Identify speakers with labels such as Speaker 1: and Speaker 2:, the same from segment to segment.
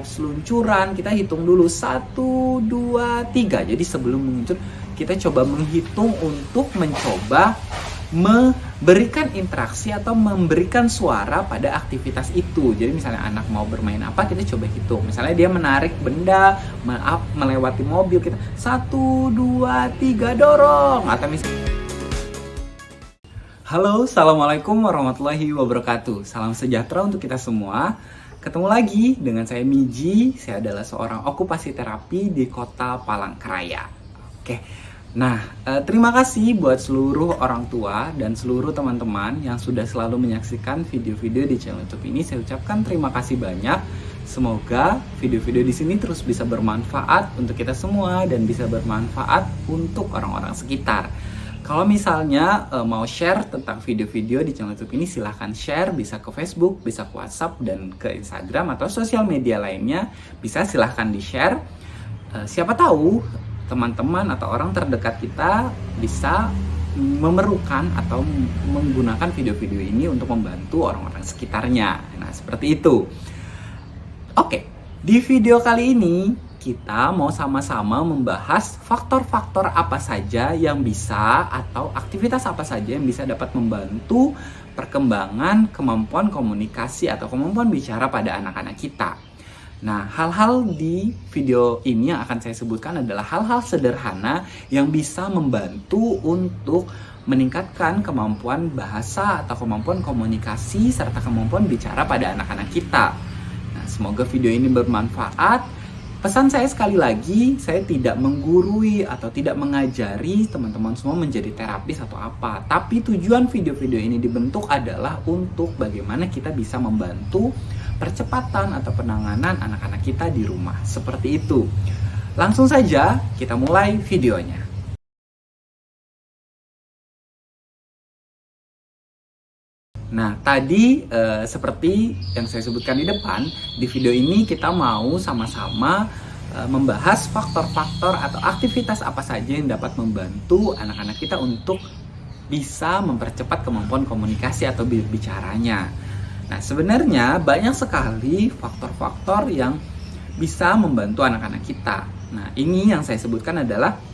Speaker 1: seluncuran, kita hitung dulu 1, 2, 3. Jadi sebelum meluncur, kita coba menghitung untuk mencoba memberikan interaksi atau memberikan suara pada aktivitas itu. Jadi misalnya anak mau bermain apa, kita coba hitung. Misalnya dia menarik benda, melewati mobil, kita 1, 2, 3 dorong. Atau misalnya halo, assalamualaikum warahmatullahi wabarakatuh. Salam sejahtera untuk kita semua. Ketemu lagi dengan saya Miji. Saya adalah seorang okupasi terapi di kota Palangkaraya. Oke, nah terima kasih buat seluruh orang tua dan seluruh teman-teman yang sudah selalu menyaksikan video-video di channel YouTube ini. Saya ucapkan terima kasih banyak. Semoga video-video di sini terus bisa bermanfaat untuk kita semua dan bisa bermanfaat untuk orang-orang sekitar. Kalau misalnya mau share tentang video-video di channel YouTube ini, silahkan share, bisa ke Facebook, bisa ke WhatsApp, dan ke Instagram atau sosial media lainnya. Bisa silahkan di-share. Siapa tahu teman-teman atau orang terdekat kita bisa memerlukan atau menggunakan video-video ini untuk membantu orang-orang sekitarnya. Nah, seperti itu. Oke, di video kali ini kita mau sama-sama membahas faktor-faktor apa saja yang bisa atau aktivitas apa saja yang bisa dapat membantu perkembangan kemampuan komunikasi atau kemampuan bicara pada anak-anak kita. Nah, hal-hal di video ini yang akan saya sebutkan adalah hal-hal sederhana yang bisa membantu untuk meningkatkan kemampuan bahasa atau kemampuan komunikasi serta kemampuan bicara pada anak-anak kita. Nah, semoga video ini bermanfaat. Pesan saya sekali lagi, saya tidak menggurui atau tidak mengajari teman-teman semua menjadi terapis atau apa. Tapi tujuan video-video ini dibentuk adalah untuk bagaimana kita bisa membantu percepatan atau penanganan anak-anak kita di rumah. Seperti itu. Langsung saja kita mulai videonya. Nah, tadi seperti yang saya sebutkan di depan, di video ini kita mau sama-sama membahas faktor-faktor atau aktivitas apa saja yang dapat membantu anak-anak kita untuk bisa mempercepat kemampuan komunikasi atau bicaranya. Nah, sebenarnya banyak sekali faktor-faktor yang bisa membantu anak-anak kita. Nah, ini yang saya sebutkan adalah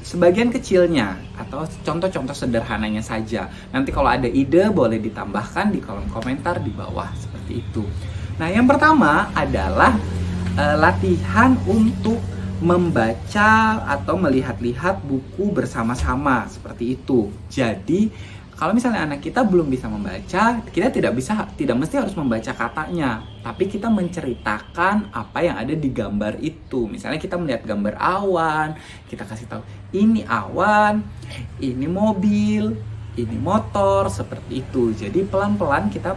Speaker 1: sebagian kecilnya atau contoh-contoh sederhananya saja. Nanti kalau ada ide boleh ditambahkan di kolom komentar di bawah seperti itu. Nah, yang pertama adalah latihan untuk membaca atau melihat-lihat buku bersama-sama seperti itu. Jadi kalau misalnya anak kita belum bisa membaca, kita tidak mesti harus membaca katanya, tapi kita menceritakan apa yang ada di gambar itu. Misalnya kita melihat gambar awan, kita kasih tahu ini awan, ini mobil, ini motor, seperti itu. Jadi pelan-pelan kita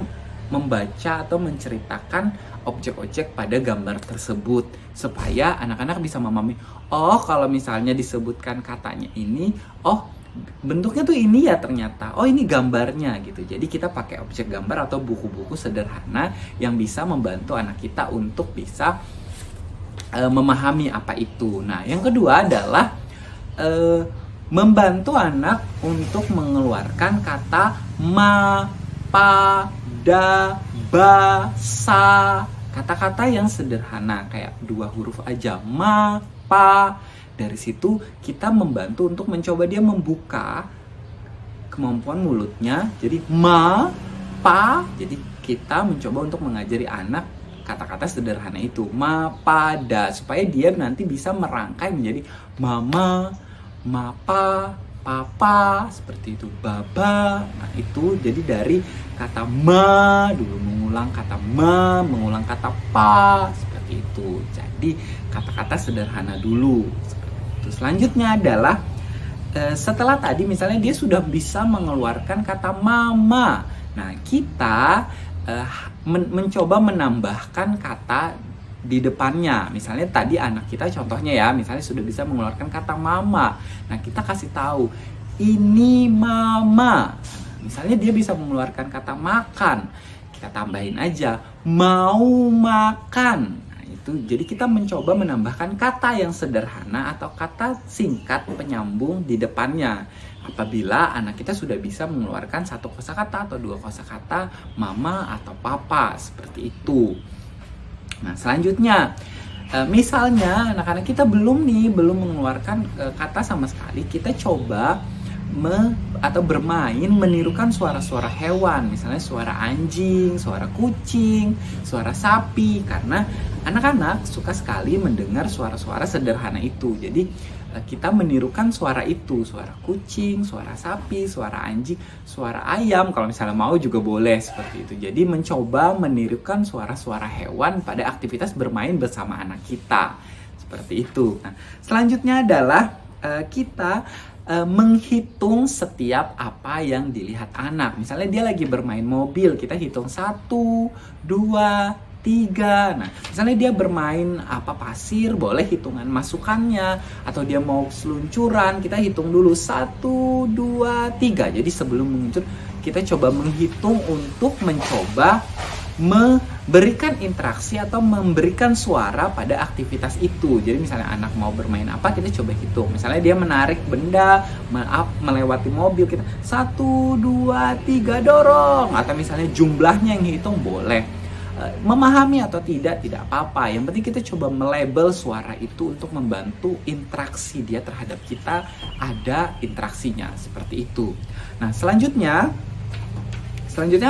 Speaker 1: membaca atau menceritakan objek-objek pada gambar tersebut supaya anak-anak bisa memahami, oh kalau misalnya disebutkan katanya ini, oh bentuknya tuh ini ya ternyata, oh ini gambarnya gitu. Jadi kita pakai objek gambar atau buku-buku sederhana yang bisa membantu anak kita untuk bisa memahami apa itu. Nah, yang kedua adalah membantu anak untuk mengeluarkan kata ma, pa, da, ba, sa. Kata-kata yang sederhana kayak 2 huruf aja, ma, pa. Dari situ kita membantu untuk mencoba dia membuka kemampuan mulutnya. Jadi ma, pa. Jadi kita mencoba untuk mengajari anak kata-kata sederhana itu, ma, pa, da, supaya dia nanti bisa merangkai menjadi mama, mapa, papa, seperti itu, baba. Nah, itu jadi dari kata ma dulu, mengulang kata ma, mengulang kata pa, seperti itu. Jadi kata-kata sederhana dulu. Selanjutnya adalah setelah tadi misalnya dia sudah bisa mengeluarkan kata mama. Nah, kita mencoba menambahkan kata di depannya. Misalnya tadi anak kita contohnya ya, misalnya sudah bisa mengeluarkan kata mama. Nah, kita kasih tahu ini mama. Misalnya dia bisa mengeluarkan kata makan. Kita tambahin aja mau makan. Jadi kita mencoba menambahkan kata yang sederhana atau kata singkat penyambung di depannya. Apabila anak kita sudah bisa mengeluarkan 1 kosakata atau 2 kosakata mama atau papa, seperti itu. Nah, selanjutnya, misalnya anak-anak kita belum mengeluarkan kata sama sekali, kita coba atau bermain menirukan suara-suara hewan, misalnya suara anjing, suara kucing, suara sapi, karena anak-anak suka sekali mendengar suara-suara sederhana itu. Jadi kita menirukan suara itu, suara kucing, suara sapi, suara anjing, suara ayam, kalau misalnya mau juga boleh seperti itu. Jadi mencoba menirukan suara-suara hewan pada aktivitas bermain bersama anak kita, seperti itu. Nah, selanjutnya adalah kita menghitung setiap apa yang dilihat anak. Misalnya dia lagi bermain mobil, kita hitung 1, 2, 3. Nah, misalnya dia bermain pasir, boleh hitungan masukannya. Atau dia mau seluncuran, kita hitung dulu 1, 2, 3. Jadi sebelum meluncur, kita coba menghitung untuk mencoba memberikan interaksi atau memberikan suara pada aktivitas itu. Jadi misalnya anak mau bermain apa, kita coba hitung. Misalnya dia menarik benda, melewati mobil, kita 1, 2, 3 dorong. Atau misalnya jumlahnya yang hitung, boleh. Memahami atau tidak apa-apa. Yang penting kita coba melabel suara itu untuk membantu interaksi dia terhadap kita, ada interaksinya, seperti itu. Nah, selanjutnya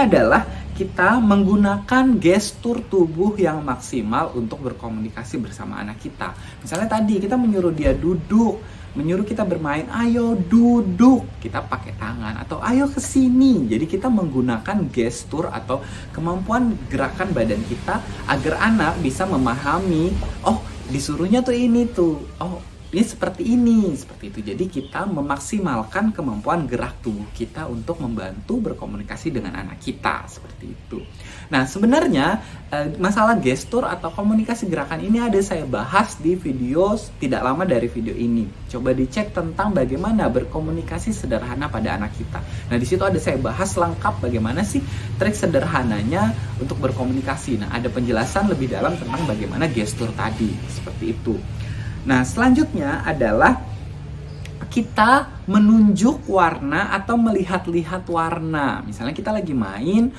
Speaker 1: adalah kita menggunakan gestur tubuh yang maksimal untuk berkomunikasi bersama anak kita. Misalnya tadi kita menyuruh dia duduk, menyuruh kita bermain, ayo duduk, kita pakai tangan, atau ayo ke sini. Jadi kita menggunakan gestur atau kemampuan gerakan badan kita agar anak bisa memahami, oh disuruhnya tuh ini tuh, oh ini seperti ini, seperti itu. Jadi kita memaksimalkan kemampuan gerak tubuh kita untuk membantu berkomunikasi dengan anak kita, seperti itu. Nah, sebenarnya masalah gestur atau komunikasi gerakan ini ada saya bahas di video tidak lama dari video ini. Coba dicek tentang bagaimana berkomunikasi sederhana pada anak kita. Nah, di situ ada saya bahas lengkap bagaimana sih trik sederhananya untuk berkomunikasi. Nah, ada penjelasan lebih dalam tentang bagaimana gestur tadi, seperti itu. Nah, selanjutnya adalah kita menunjuk warna atau melihat-lihat warna. Misalnya kita lagi main,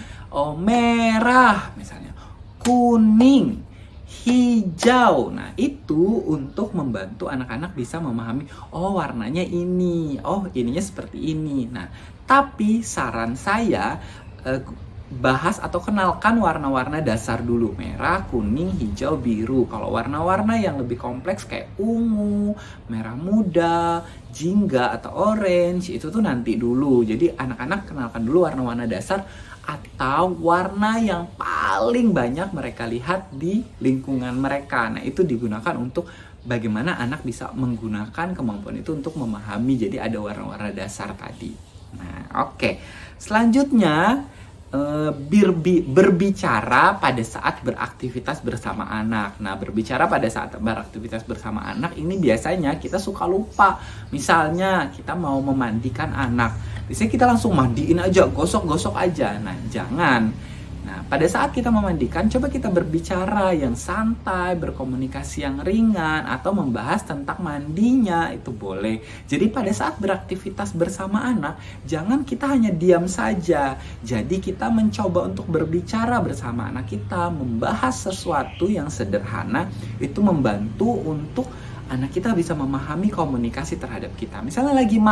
Speaker 1: merah, misalnya kuning, hijau. Nah, itu untuk membantu anak-anak bisa memahami, oh warnanya ini, oh ininya seperti ini. Nah, tapi saran saya bahas atau kenalkan warna-warna dasar dulu, merah, kuning, hijau, biru. Kalau warna-warna yang lebih kompleks kayak ungu, merah muda, jingga atau orange, itu tuh nanti dulu. Jadi anak-anak kenalkan dulu warna-warna dasar atau warna yang paling banyak mereka lihat di lingkungan mereka. Nah, itu digunakan untuk bagaimana anak bisa menggunakan kemampuan itu untuk memahami. Jadi ada warna-warna dasar tadi. Nah, oke. Selanjutnya berbicara pada saat beraktivitas bersama anak. Nah, berbicara pada saat beraktivitas bersama anak ini biasanya kita suka lupa. Misalnya kita mau memandikan anak, biasanya kita langsung mandiin aja, gosok-gosok aja. Nah, jangan. Nah, pada saat kita memandikan, coba kita berbicara yang santai, berkomunikasi yang ringan, atau membahas tentang mandinya, itu boleh. Jadi pada saat beraktivitas bersama anak, jangan kita hanya diam saja. Jadi kita mencoba untuk berbicara bersama anak kita, membahas sesuatu yang sederhana, itu membantu untuk anak kita bisa memahami komunikasi terhadap kita. Misalnya lagi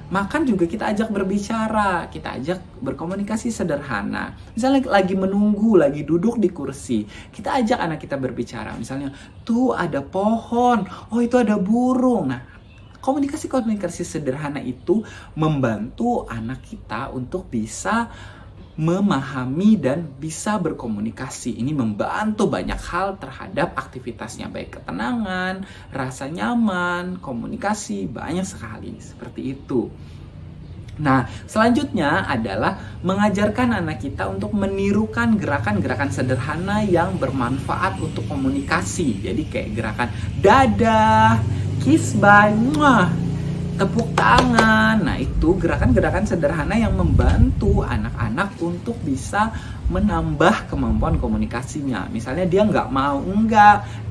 Speaker 1: makan juga kita ajak berbicara, kita ajak berkomunikasi sederhana. Misalnya lagi menunggu, lagi duduk di kursi, kita ajak anak kita berbicara. Misalnya, tuh ada pohon, oh itu ada burung. Nah, komunikasi sederhana itu membantu anak kita untuk bisa memahami dan bisa berkomunikasi. Ini membantu banyak hal terhadap aktivitasnya, baik ketenangan, rasa nyaman, komunikasi, banyak sekali seperti itu. Nah, selanjutnya adalah mengajarkan anak kita untuk menirukan gerakan-gerakan sederhana yang bermanfaat untuk komunikasi. Jadi kayak gerakan dadah, kiss bye, muah, tepuk tangan. Nah, itu gerakan-gerakan sederhana yang membantu anak-anak untuk bisa menambah kemampuan komunikasinya. Misalnya dia nggak mau,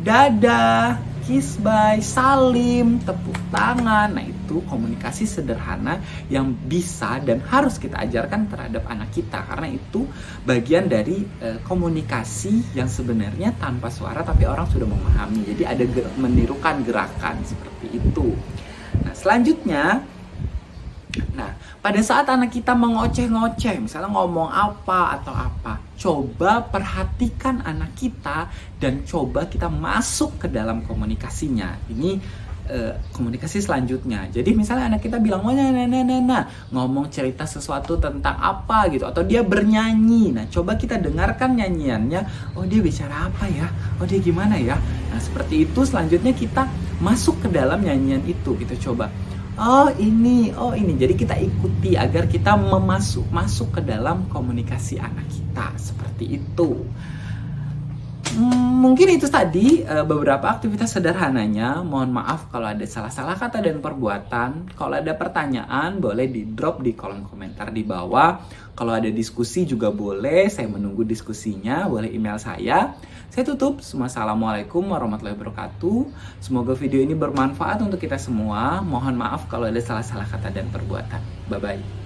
Speaker 1: dadah, kiss bye, salim, tepuk tangan. Nah, itu itu komunikasi sederhana yang bisa dan harus kita ajarkan terhadap anak kita, karena itu bagian dari komunikasi yang sebenarnya tanpa suara tapi orang sudah memahami. Jadi ada menirukan gerakan seperti itu. Nah, selanjutnya, pada saat anak kita mengoceh-ngoceh, misalnya ngomong apa atau apa, coba perhatikan anak kita dan coba kita masuk ke dalam komunikasinya. Ini komunikasi selanjutnya. Jadi misalnya anak kita bilang, ngomong cerita sesuatu tentang apa gitu, atau dia bernyanyi. Nah, coba kita dengarkan nyanyiannya. Oh, dia bicara apa ya? Oh, dia gimana ya? Nah, seperti itu selanjutnya kita masuk ke dalam nyanyian itu gitu, coba. Oh ini. Jadi kita ikuti agar kita masuk ke dalam komunikasi anak kita seperti itu. Mungkin itu tadi beberapa aktivitas sederhananya. Mohon maaf kalau ada salah-salah kata dan perbuatan. Kalau ada pertanyaan boleh di drop di kolom komentar di bawah. Kalau ada diskusi juga boleh, saya menunggu diskusinya. Boleh email saya. Saya tutup. Assalamualaikum warahmatullahi wabarakatuh. Semoga video ini bermanfaat untuk kita semua. Mohon maaf kalau ada salah-salah kata dan perbuatan. Bye-bye.